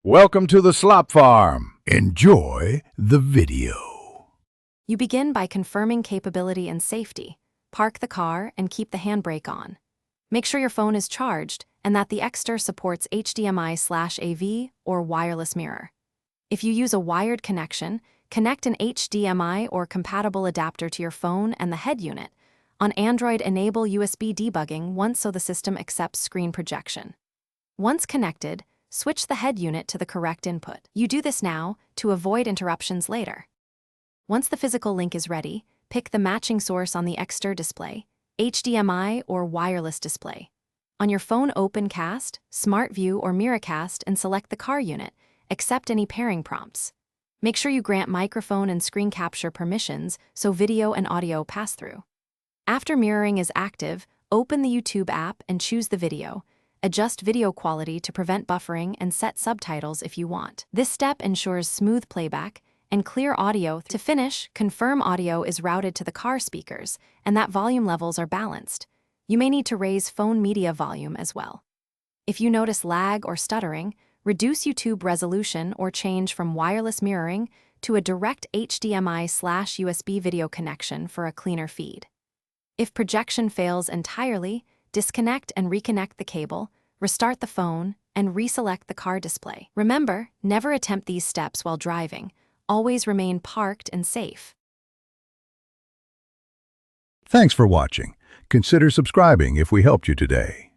Welcome to the Slop Farm. Enjoy the video. You begin by confirming capability and safety. Park the car and keep the handbrake on. Make sure your phone is charged and that the Exter supports HDMI/AV or wireless mirror. If you use a wired connection, connect an HDMI or compatible adapter to your phone and the head unit. On Android, enable USB debugging once so the system accepts screen projection. Once connected, switch the head unit to the correct input. You do this now to avoid interruptions later. Once the physical link is ready, pick the matching source on the Exter display, HDMI or wireless display. On your phone, open Cast, Smart View or Miracast and select the car unit. Accept any pairing prompts. Make sure you grant microphone and screen capture permissions so video and audio pass through. After mirroring is active, open the YouTube app and choose the video. Adjust video quality to prevent buffering and set subtitles if you want. This step ensures smooth playback and clear audio. To finish, confirm audio is routed to the car speakers and that volume levels are balanced. You may need to raise phone media volume as well. If you notice lag or stuttering, reduce YouTube resolution or change from wireless mirroring to a direct HDMI/USB video connection for a cleaner feed. If projection fails entirely, disconnect and reconnect the cable, restart the phone, and reselect the car display. Remember, never attempt these steps while driving. Always remain parked and safe. Thanks for watching. Consider subscribing if we helped you today.